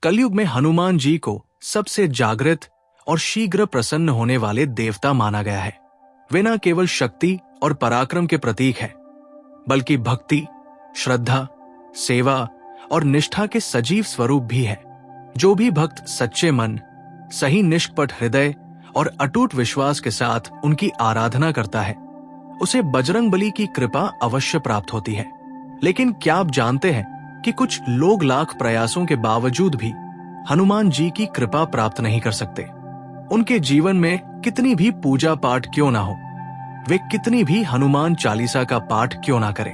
कलयुग में हनुमान जी को सबसे जागृत और शीघ्र प्रसन्न होने वाले देवता माना गया है। वे न केवल शक्ति और पराक्रम के प्रतीक हैं, बल्कि भक्ति, श्रद्धा, सेवा और निष्ठा के सजीव स्वरूप भी है। जो भी भक्त सच्चे मन, सही निष्कपट हृदय और अटूट विश्वास के साथ उनकी आराधना करता है, उसे बजरंगबली की कृपा अवश्य प्राप्त होती है। लेकिन क्या आप जानते हैं कि कुछ लोग लाख प्रयासों के बावजूद भी हनुमान जी की कृपा प्राप्त नहीं कर सकते। उनके जीवन में कितनी भी पूजा पाठ क्यों ना हो, वे कितनी भी हनुमान चालीसा का पाठ क्यों ना करें,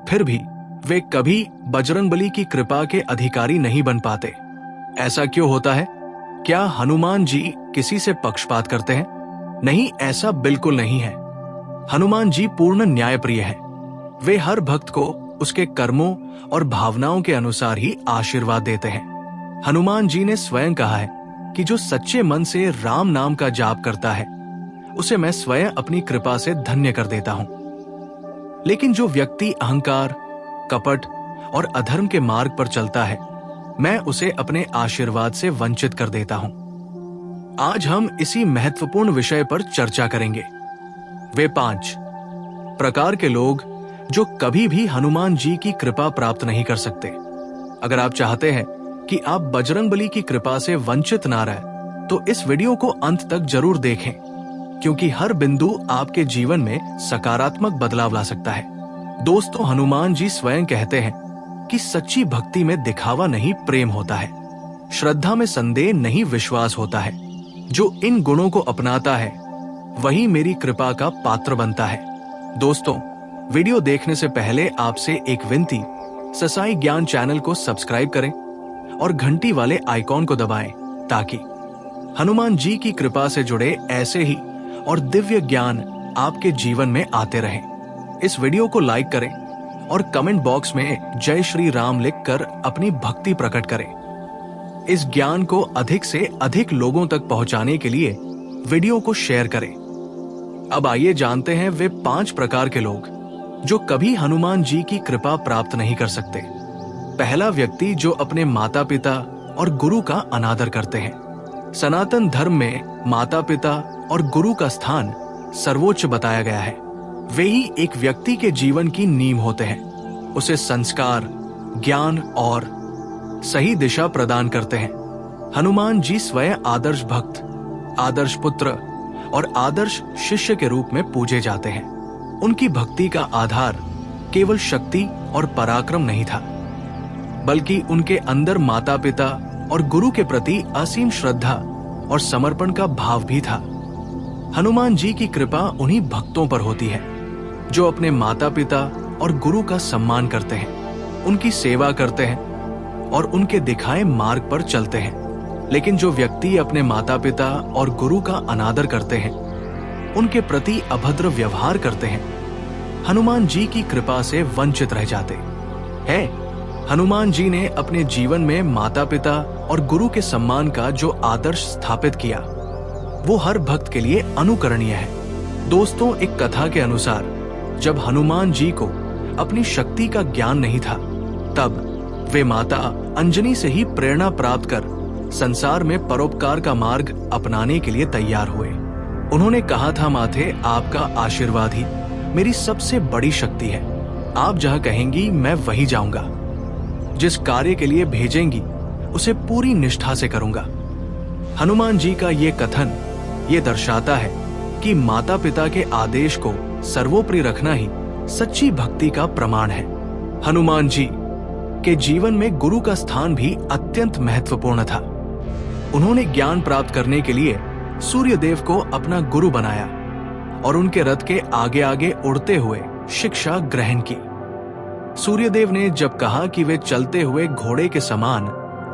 फिर भी वे कभी बजरंगबली की कृपा के अधिकारी नहीं बन पाते। ऐसा क्यों होता है? क्या हनुमान जी किसी से पक्षपात करते हैं? नहीं, ऐसा बिल्कुल नहीं है। हनुमान जी पूर्ण न्यायप्रिय है। वे हर भक्त को उसके कर्मों और भावनाओं के अनुसार ही आशीर्वाद देते हैं। हनुमान जी ने स्वयं कहा है कि जो सच्चे मन से राम नाम का जाप करता है, उसे मैं स्वयं अपनी कृपा से धन्य कर देता हूं। लेकिन जो व्यक्ति अहंकार, कपट और अधर्म के मार्ग पर चलता है, मैं उसे अपने आशीर्वाद से वंचित कर देता हूं। आज हम इसी महत्वपूर्ण विषय पर चर्चा करेंगे। वे 5 प्रकार के लोग जो कभी भी हनुमान जी की कृपा प्राप्त नहीं कर सकते। अगर आप चाहते हैं कि आप बजरंगबली की कृपा से वंचित ना रहे, तो इस वीडियो को अंत तक जरूर देखें, क्योंकि हर बिंदु आपके जीवन में सकारात्मक बदलाव ला सकता है। दोस्तों, हनुमान जी स्वयं कहते हैं कि सच्ची भक्ति में दिखावा नहीं, प्रेम होता है। श्रद्धा में संदेह नहीं, विश्वास होता है। जो इन गुणों को अपनाता है, वही मेरी कृपा का पात्र बनता है। दोस्तों, वीडियो देखने से पहले आपसे एक विनती, ससाई ज्ञान चैनल को सब्सक्राइब करें और घंटी वाले आइकॉन को दबाएं, ताकि हनुमान जी की कृपा से जुड़े ऐसे ही और दिव्य ज्ञान आपके जीवन में आते रहें। इस वीडियो को लाइक करें और कमेंट बॉक्स में जय श्री राम लिखकर अपनी भक्ति प्रकट करें। इस ज्ञान को अधिक से अधिक लोगों तक पहुंचाने के लिए वीडियो को शेयर करें। अब आइए जानते हैं वे 5 प्रकार के लोग जो कभी हनुमान जी की कृपा प्राप्त नहीं कर सकते। पहला व्यक्ति जो अपने माता पिता और गुरु का अनादर करते हैं। सनातन धर्म में माता पिता और गुरु का स्थान सर्वोच्च बताया गया है। वे ही एक व्यक्ति के जीवन की नींव होते हैं। उसे संस्कार, ज्ञान और सही दिशा प्रदान करते हैं। हनुमान जी स्वयं आदर्श भक्त, आदर्श पुत्र और आदर्श शिष्य के रूप में पूजे जाते हैं। उनकी भक्ति का आधार केवल शक्ति और पराक्रम नहीं था, बल्कि उनके अंदर माता पिता और गुरु के प्रति असीम श्रद्धा और समर्पण का भाव भी था। हनुमान जी की कृपा उन्हीं भक्तों पर होती है जो अपने माता पिता और गुरु का सम्मान करते हैं, उनकी सेवा करते हैं और उनके दिखाए मार्ग पर चलते हैं। लेकिन जो व्यक्ति अपने माता पिता और गुरु का अनादर करते हैं, उनके प्रति अभद्र व्यवहार करते हैं, हनुमान जी की कृपा से वंचित रह जाते हैं। हनुमान जी ने अपने जीवन में माता पिता और गुरु के सम्मान का जो आदर्श स्थापित किया, वो हर भक्त के लिए अनुकरणीय है। दोस्तों, एक कथा के अनुसार जब हनुमान जी को अपनी शक्ति का ज्ञान नहीं था, तब वे माता अंजनी से ही प्रेरणा प्राप्त कर संसार में परोपकार का मार्ग अपनाने के लिए तैयार हुए। उन्होंने कहा था, माते, आपका आशीर्वाद ही मेरी सबसे बड़ी शक्ति है। आप जहां कहेंगी मैं वहीं जाऊंगा। जिस कार्य के लिए भेजेंगी उसे पूरी निष्ठा से करूंगा। हनुमान जी का ये कथन ये दर्शाता है कि माता पिता के आदेश को सर्वोपरि रखना ही सच्ची भक्ति का प्रमाण है। हनुमान जी के जीवन में गुरु का स्थान भी अत्यंत महत्वपूर्ण था। उन्होंने ज्ञान प्राप्त करने के लिए सूर्यदेव को अपना गुरु बनाया और उनके रथ के आगे आगे उड़ते हुए शिक्षा ग्रहण की। सूर्यदेव ने जब कहा कि वे चलते हुए घोड़े के समान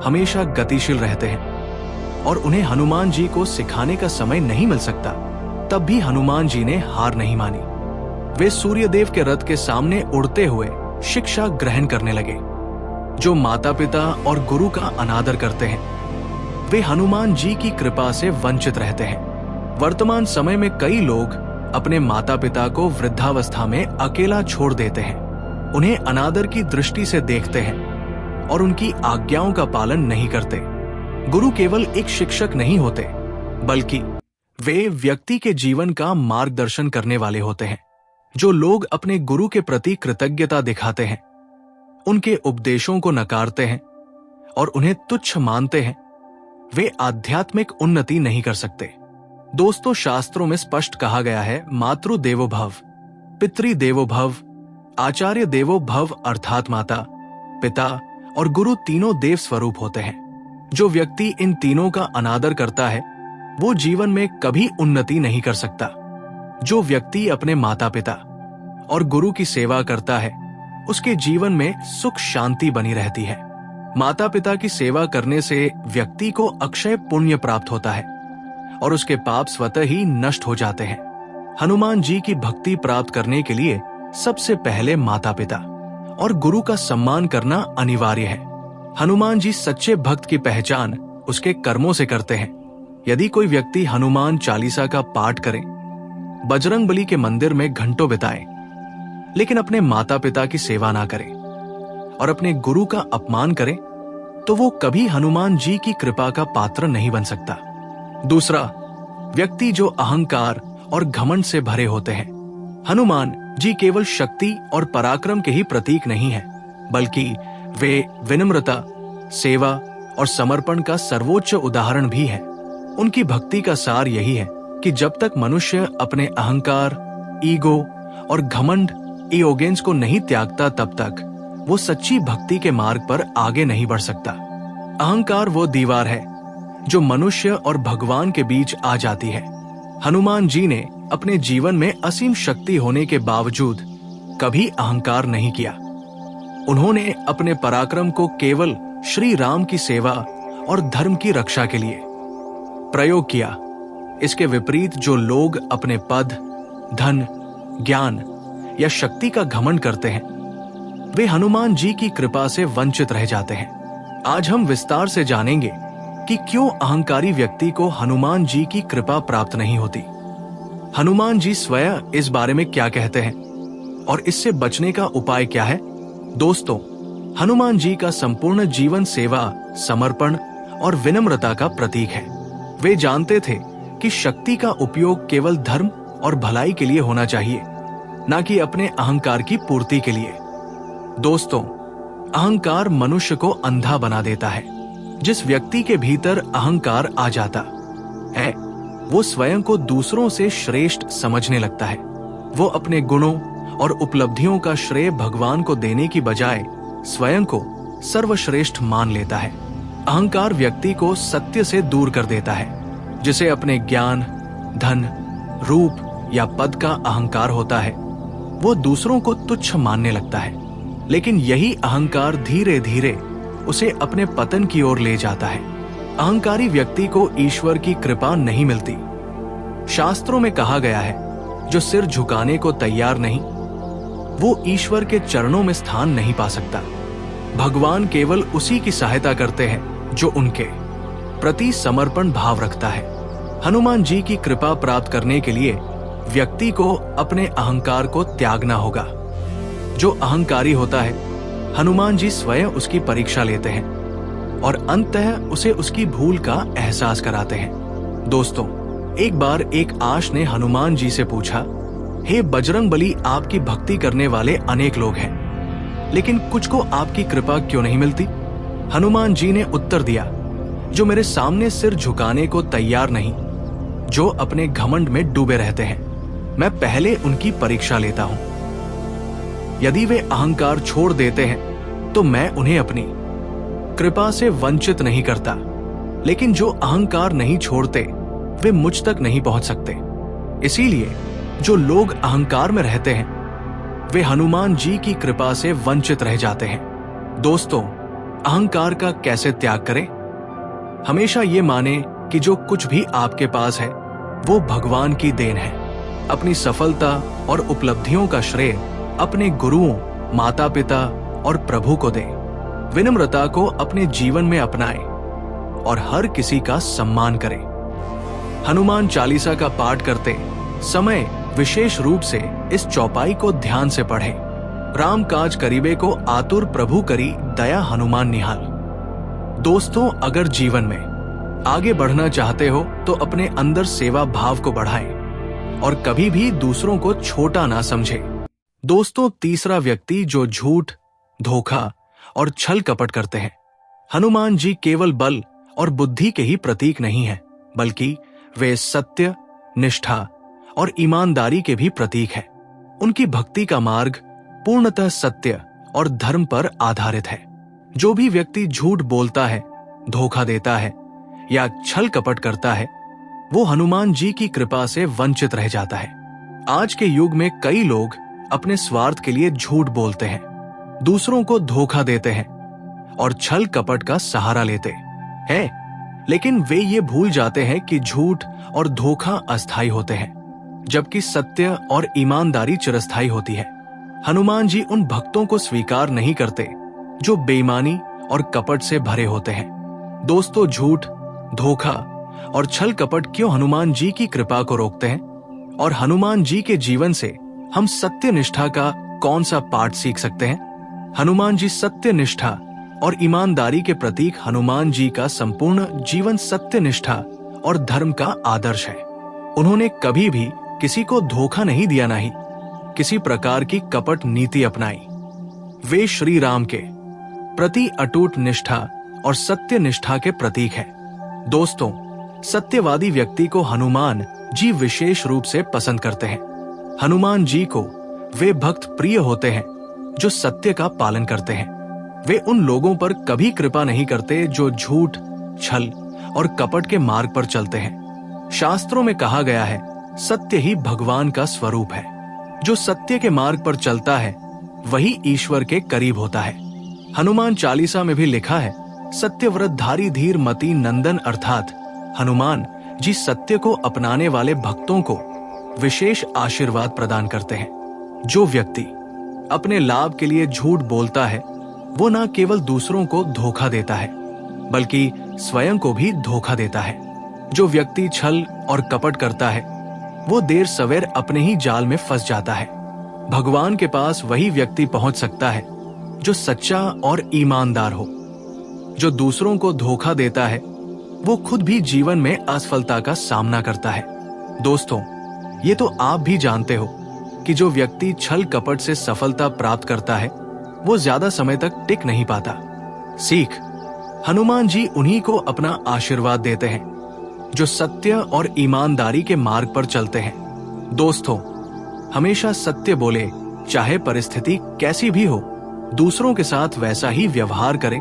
हमेशा गतिशील रहते हैं और उन्हें हनुमान जी को सिखाने का समय नहीं मिल सकता, तब भी हनुमान जी ने हार नहीं मानी। वे सूर्यदेव के रथ के सामने उड़ते हुए शिक्षा ग्रहण करने लगे। जो माता पिता और गुरु का अनादर करते हैं, वे हनुमान जी की कृपा से वंचित रहते हैं। वर्तमान समय में कई लोग अपने माता पिता को वृद्धावस्था में अकेला छोड़ देते हैं, उन्हें अनादर की दृष्टि से देखते हैं और उनकी आज्ञाओं का पालन नहीं करते। गुरु केवल एक शिक्षक नहीं होते, बल्कि वे व्यक्ति के जीवन का मार्गदर्शन करने वाले होते हैं। जो लोग अपने गुरु के प्रति कृतज्ञता दिखाते हैं, उनके उपदेशों को नकारते हैं और उन्हें तुच्छ मानते हैं, वे आध्यात्मिक उन्नति नहीं कर सकते। दोस्तों, शास्त्रों में स्पष्ट कहा गया है, मातृ देवो भव, पितृ देवो भव, आचार्य देवो भव, अर्थात माता, पिता और गुरु तीनों देव स्वरूप होते हैं। जो व्यक्ति इन तीनों का अनादर करता है, वो जीवन में कभी उन्नति नहीं कर सकता। जो व्यक्ति अपने माता पिता और गुरु की सेवा करता है, उसके जीवन में सुख शांति बनी रहती है। माता पिता की सेवा करने से व्यक्ति को अक्षय पुण्य प्राप्त होता है और उसके पाप स्वतः ही नष्ट हो जाते हैं। हनुमान जी की भक्ति प्राप्त करने के लिए सबसे पहले माता पिता और गुरु का सम्मान करना अनिवार्य है। हनुमान जी सच्चे भक्त की पहचान उसके कर्मों से करते हैं। यदि कोई व्यक्ति हनुमान चालीसा का पाठ करे, बजरंगबली के मंदिर में घंटों बिताए, लेकिन अपने माता पिता की सेवा ना करे और अपने गुरु का अपमान करे, तो वो कभी हनुमान जी की कृपा का पात्र नहीं बन सकता। दूसरा, व्यक्ति जो अहंकार और घमंड से भरे होते हैं। हनुमान जी केवल शक्ति और पराक्रम के ही प्रतीक नहीं है, बल्कि वे विनम्रता, सेवा और समर्पण का सर्वोच्च उदाहरण भी है। उनकी भक्ति का सार यही है कि जब तक मनुष्य अपने अहंकार, ईगो और घमंड, इयोगेंस को नहीं त्यागता, तब तक वो सच्ची भक्ति के मार्ग पर आगे नहीं बढ़ सकता। अहंकार वो दीवार है जो मनुष्य और भगवान के बीच आ जाती है। हनुमान जी ने अपने जीवन में असीम शक्ति होने के बावजूद कभी अहंकार नहीं किया। उन्होंने अपने पराक्रम को केवल श्री राम की सेवा और धर्म की रक्षा के लिए प्रयोग किया। इसके विपरीत जो लोग अपने पद, धन, ज्ञान या शक्ति का घमंड करते हैं, वे हनुमान जी की कृपा से वंचित रह जाते हैं। आज हम विस्तार से जानेंगे कि क्यों अहंकारी व्यक्ति को हनुमान जी की कृपा प्राप्त नहीं होती। हनुमान जी स्वयं इस बारे में क्या कहते हैं और इससे बचने का उपाय क्या है। दोस्तों, हनुमान जी का संपूर्ण जीवन सेवा, समर्पण और विनम्रता का प्रतीक है। वे जानते थे कि शक्ति का उपयोग केवल धर्म और भलाई के लिए होना चाहिए, न कि अपने अहंकार की पूर्ति के लिए। दोस्तों, अहंकार मनुष्य को अंधा बना देता है। जिस व्यक्ति के भीतर अहंकार आ जाता है, वो स्वयं को दूसरों से श्रेष्ठ समझने लगता है। वो अपने गुणों और उपलब्धियों का श्रेय भगवान को देने की बजाय स्वयं को सर्वश्रेष्ठ मान लेता है। अहंकार व्यक्ति को सत्य से दूर कर देता है। जिसे अपने ज्ञान, धन, रूप या पद का अहंकार होता है, वो दूसरों को तुच्छ मानने लगता है। लेकिन यही अहंकार धीरे धीरे उसे अपने पतन की ओर ले जाता है। अहंकारी व्यक्ति को ईश्वर की कृपा नहीं मिलती। शास्त्रों में कहा गया है, जो सिर झुकाने को तैयार नहीं, वो ईश्वर के चरणों में स्थान नहीं पा सकता। भगवान केवल उसी की सहायता करते हैं जो उनके प्रति समर्पण भाव रखता है। हनुमान जी की कृपा प्राप्त करने के लिए व्यक्ति को अपने अहंकार को त्यागना होगा। जो अहंकारी होता है, हनुमान जी स्वयं उसकी परीक्षा लेते हैं और अंततः उसे उसकी भूल का एहसास कराते हैं। दोस्तों, एक बार एक आश ने हनुमान जी से पूछा, हे बजरंगबली, आपकी भक्ति करने वाले अनेक लोग हैं, लेकिन कुछ को आपकी कृपा क्यों नहीं मिलती। हनुमान जी ने उत्तर दिया, जो मेरे सामने सिर झुकाने को तैयार नहीं, जो अपने घमंड में डूबे रहते हैं, मैं पहले उनकी परीक्षा लेता हूं। यदि वे अहंकार छोड़ देते हैं तो मैं उन्हें अपनी कृपा से वंचित नहीं करता, लेकिन जो अहंकार नहीं छोड़ते वे मुझ तक नहीं पहुंच सकते। इसीलिए जो लोग अहंकार में रहते हैं, वे हनुमान जी की कृपा से वंचित रह जाते हैं। दोस्तों, अहंकार का कैसे त्याग करें? हमेशा ये माने कि जो कुछ भी आपके पास है वो भगवान की देन है। अपनी सफलता और उपलब्धियों का श्रेय अपने गुरुओं, माता पिता और प्रभु को दें। विनम्रता को अपने जीवन में अपनाएं और हर किसी का सम्मान करें। हनुमान चालीसा का पाठ करते समय विशेष रूप से इस चौपाई को ध्यान से पढ़ें। राम काज करीबे को आतुर प्रभु करी दया हनुमान निहाल। दोस्तों, अगर जीवन में आगे बढ़ना चाहते हो तो अपने अंदर सेवा भाव को बढ़ाएं और कभी भी दूसरों को छोटा ना समझे। दोस्तों, तीसरा व्यक्ति जो झूठ, धोखा और छल कपट करते हैं। हनुमान जी केवल बल और बुद्धि के ही प्रतीक नहीं हैं, बल्कि वे सत्य, निष्ठा और ईमानदारी के भी प्रतीक हैं। उनकी भक्ति का मार्ग पूर्णतः सत्य और धर्म पर आधारित है। जो भी व्यक्ति झूठ बोलता है, धोखा देता है या छल कपट करता है, वो हनुमान जी की कृपा से वंचित रह जाता है। आज के युग में कई लोग अपने स्वार्थ के लिए झूठ बोलते हैं, दूसरों को धोखा देते हैं और छल कपट का सहारा लेते हैं, लेकिन वे ये भूल जाते हैं कि झूठ और धोखा अस्थायी होते हैं, जबकि सत्य और ईमानदारी चिरस्थायी होती है। हनुमान जी उन भक्तों को स्वीकार नहीं करते जो बेईमानी और कपट से भरे होते हैं। दोस्तों, झूठ, धोखा और छल कपट क्यों हनुमान जी की कृपा को रोकते हैं, और हनुमान जी के जीवन से हम सत्य निष्ठा का कौन सा पाठ सीख सकते हैं? हनुमान जी सत्य निष्ठा और ईमानदारी के प्रतीक। हनुमान जी का संपूर्ण जीवन सत्य निष्ठा और धर्म का आदर्श है। उन्होंने कभी भी किसी को धोखा नहीं दिया, नहीं किसी प्रकार की कपट नीति अपनाई। वे श्री राम के प्रति अटूट निष्ठा और सत्य निष्ठा के प्रतीक हैं। दोस्तों, सत्यवादी व्यक्ति को हनुमान जी विशेष रूप से पसंद करते हैं। हनुमान जी को वे भक्त प्रिय होते हैं जो सत्य का पालन करते हैं। वे उन लोगों पर कभी कृपा नहीं करते जो झूठ, छल और कपट के मार्ग पर चलते हैं। शास्त्रों में कहा गया है, सत्य ही भगवान का स्वरूप है। जो सत्य के मार्ग पर चलता है वही ईश्वर के करीब होता है। हनुमान चालीसा में भी लिखा है, सत्यव्रतधारी धीर मति नंदन, अर्थात हनुमान जी सत्य को अपनाने वाले भक्तों को विशेष आशीर्वाद प्रदान करते हैं। जो व्यक्ति अपने लाभ के लिए झूठ बोलता है, वो न केवल दूसरों को धोखा देता है, बल्कि स्वयं को भी धोखा देता है। जो व्यक्ति छल और कपट करता है, वो देर सवेर अपने ही जाल में फंस जाता है। भगवान के पास वही व्यक्ति पहुंच सकता है जो सच्चा और ईमानदार हो। जो दूसरों को धोखा देता है, वो खुद भी जीवन में असफलता का सामना करता है। दोस्तों, ये तो आप भी जानते हो कि जो व्यक्ति छल कपट से सफलता प्राप्त करता है, वो ज्यादा समय तक टिक नहीं पाता। सीख, हनुमान जी उन्हीं को अपना आशीर्वाद देते हैं जो सत्य और ईमानदारी के मार्ग पर चलते हैं। दोस्तों, हमेशा सत्य बोले, चाहे परिस्थिति कैसी भी हो। दूसरों के साथ वैसा ही व्यवहार करें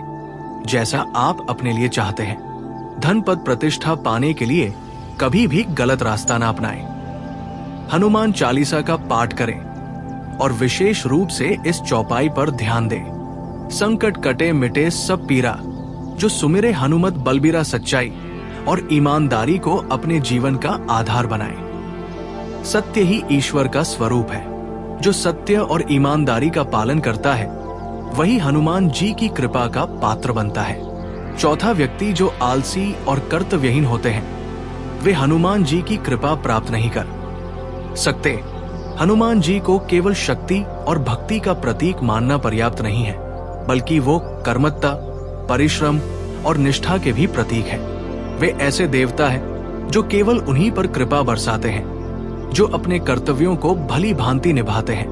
जैसा आप अपने लिए चाहते हैं। धन, पद, प्रतिष्ठा पाने के लिए कभी भी गलत रास्ता ना अपनाएं। हनुमान चालीसा का पाठ करें और विशेष रूप से इस चौपाई पर ध्यान दें। संकट कटे मिटे सब पीरा, जो सुमिरे हनुमत बलबीरा, सच्चाई और ईमानदारी को अपने जीवन का आधार बनाएं। सत्य ही ईश्वर का स्वरूप है। जो सत्य और ईमानदारी का पालन करता है, वही हनुमान जी की कृपा का पात्र बनता है। चौथा व्यक्ति जो आलसी और कर्तव्यहीन होते हैं, वे हनुमान जी की कृपा प्राप्त नहीं कर सकते। हनुमान जी को केवल शक्ति और भक्ति का प्रतीक मानना पर्याप्त नहीं है, बल्कि वो कर्मठता, परिश्रम और निष्ठा के भी प्रतीक है। वे ऐसे देवता हैं जो केवल उन्हीं पर कृपा बरसाते हैं जो अपने कर्तव्यों को भली भांति निभाते हैं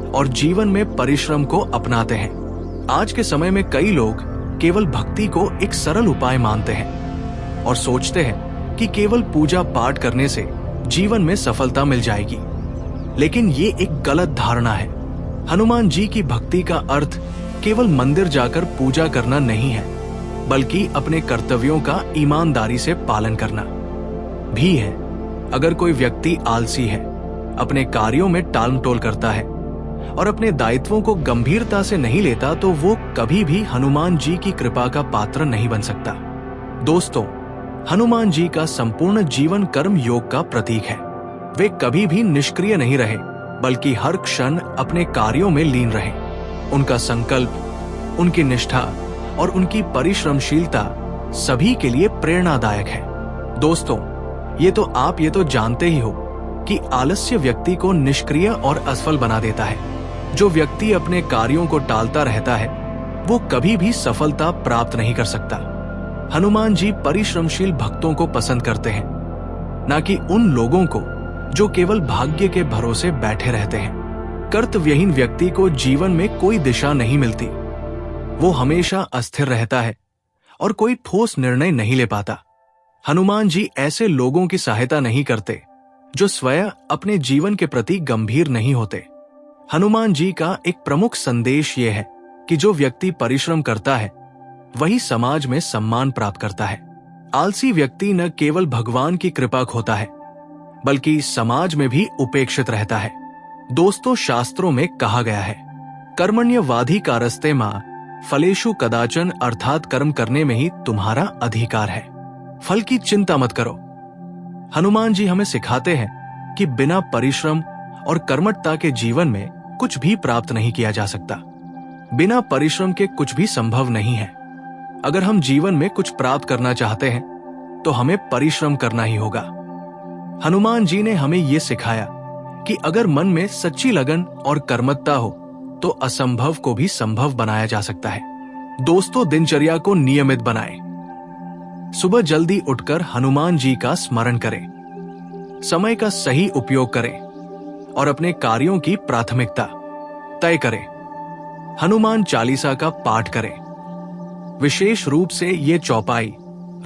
और जीवन में परिश्रम को अपनाते हैं। आज के समय में कई लोग केवल भक्ति को एक सरल उपाय मानते हैं और सोचते हैं कि केवल पूजा पाठ करने से जीवन में सफलता मिल जाएगी, लेकिन ये एक गलत धारणा है। हनुमान जी की भक्ति का अर्थ केवल मंदिर जाकर पूजा करना नहीं है, बल्कि अपने कर्तव्यों का ईमानदारी से पालन करना भी है। अगर कोई व्यक्ति आलसी है, अपने कार्यों में टालमटोल करता है और अपने दायित्वों को गंभीरता से नहीं लेता, तो वो कभी भी हनुमान जी की कृपा का पात्र नहीं बन सकता। दोस्तों, हनुमान जी का संपूर्ण जीवन कर्म योग का प्रतीक है। वे कभी भी निष्क्रिय नहीं रहे, बल्कि हर क्षण अपने कार्यों में लीन रहे। उनका संकल्प, उनकी निष्ठा और उनकी परिश्रमशीलता सभी के लिए प्रेरणादायक है। दोस्तों, ये तो जानते ही हो कि आलस्य व्यक्ति को निष्क्रिय और असफल बना देता है। जो व्यक्ति अपने कार्यों को टालता रहता है वो कभी भी सफलता प्राप्त नहीं कर सकता। हनुमान जी परिश्रमशील भक्तों को पसंद करते हैं, न कि उन लोगों को जो केवल भाग्य के भरोसे बैठे रहते हैं। कर्तव्यहीन व्यक्ति को जीवन में कोई दिशा नहीं मिलती। वो हमेशा अस्थिर रहता है और कोई ठोस निर्णय नहीं ले पाता। हनुमान जी ऐसे लोगों की सहायता नहीं करते जो स्वयं अपने जीवन के प्रति गंभीर नहीं होते। हनुमान जी का एक प्रमुख संदेश ये है कि जो व्यक्ति परिश्रम करता है वही समाज में सम्मान प्राप्त करता है। आलसी व्यक्ति न केवल भगवान की कृपा खोता है बल्कि समाज में भी उपेक्षित रहता है। दोस्तों, शास्त्रों में कहा गया है, कर्मण्यवाधी कारस्ते मां फलेषु कदाचन, अर्थात कर्म करने में ही तुम्हारा अधिकार है, फल की चिंता मत करो। हनुमान जी हमें सिखाते हैं कि बिना परिश्रम और कर्मठता के जीवन में कुछ भी प्राप्त नहीं किया जा सकता। बिना परिश्रम के कुछ भी संभव नहीं है। अगर हम जीवन में कुछ प्राप्त करना चाहते हैं तो हमें परिश्रम करना ही होगा। हनुमान जी ने हमें यह सिखाया कि अगर मन में सच्ची लगन और कर्मठता हो तो असंभव को भी संभव बनाया जा सकता है। दोस्तों, दिनचर्या को नियमित बनाएं। सुबह जल्दी उठकर हनुमान जी का स्मरण करें, समय का सही उपयोग करें और अपने कार्यों की प्राथमिकता तय करें। हनुमान चालीसा का पाठ करें। विशेष रूप से ये चौपाई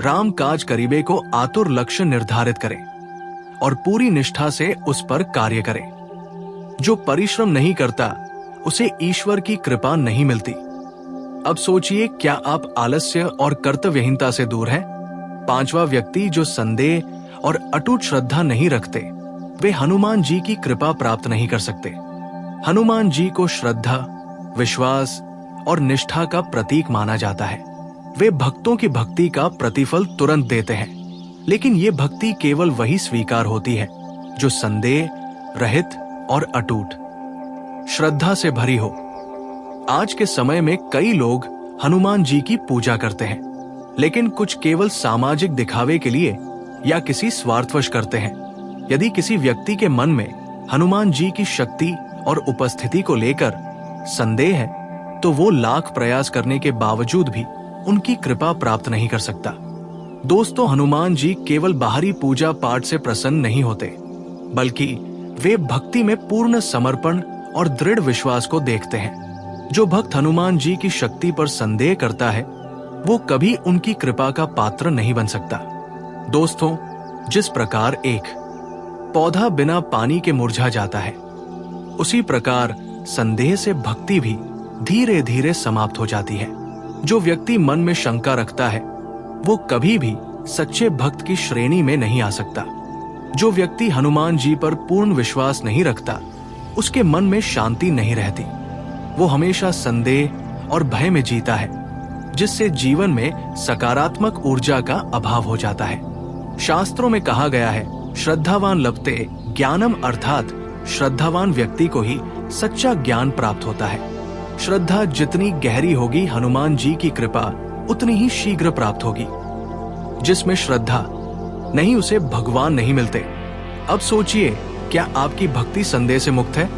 राम काज करीबे को आतुर लक्ष्य निर्धारित करें और पूरी निष्ठा से उस पर कार्य करें। जो परिश्रम नहीं करता उसे ईश्वर की कृपा नहीं मिलती। अब सोचिए, क्या आप आलस्य और कर्तव्यहीनता से दूर हैं? पांचवा व्यक्ति जो संदेह और अटूट श्रद्धा नहीं रखते वे हनुमान जी की कृपा प्राप्त नहीं कर सकते। हनुमान जी को श्रद्धा, विश्वास और निष्ठा का प्रतीक माना जाता है। वे भक्तों की भक्ति का प्रतिफल तुरंत देते हैं, लेकिन ये भक्ति केवल वही स्वीकार होती है जो संदेह रहित और अटूट श्रद्धा से भरी हो। आज के समय में कई लोग हनुमान जी की पूजा करते हैं, लेकिन कुछ केवल सामाजिक दिखावे के लिए या किसी स्वार्थवश करते हैं। यदि किसी व्यक्ति के मन में हनुमान जी की शक्ति और उपस्थिति को लेकर संदेह है तो वो लाख प्रयास करने के बावजूद भी उनकी कृपा प्राप्त नहीं कर सकता। दोस्तों, हनुमान जी केवल बाहरी पूजा पाठ से प्रसन्न नहीं होते, बल्कि वे भक्ति में पूर्ण समर्पण और दृढ़ विश्वास को देखते हैं। जो भक्त हनुमान जी की शक्ति पर संदेह करता है वो कभी उनकी कृपा का पात्र नहीं बन सकता। दोस्तों, जिस प्रकार एक पौधा बिना पानी के मुरझा जाता है, उसी प्रकार संदेह से भक्ति भी धीरे धीरे समाप्त हो जाती है। जो व्यक्ति मन में शंका रखता है वो कभी भी सच्चे भक्त की श्रेणी में नहीं आ सकता। जो व्यक्ति हनुमान जी पर पूर्ण विश्वास नहीं रखता उसके मन में शांति नहीं रहती। वो हमेशा संदेह और भय में जीता है, जिससे जीवन में सकारात्मक ऊर्जा का अभाव हो जाता है। शास्त्रों में कहा गया है, श्रद्धावान लभते ज्ञानम, अर्थात श्रद्धावान व्यक्ति को ही सच्चा ज्ञान प्राप्त होता है। श्रद्धा जितनी गहरी होगी, हनुमान जी की कृपा उतनी ही शीघ्र प्राप्त होगी। जिसमें श्रद्धा नहीं उसे भगवान नहीं मिलते। अब सोचिए, क्या आपकी भक्ति संदेह से मुक्त है?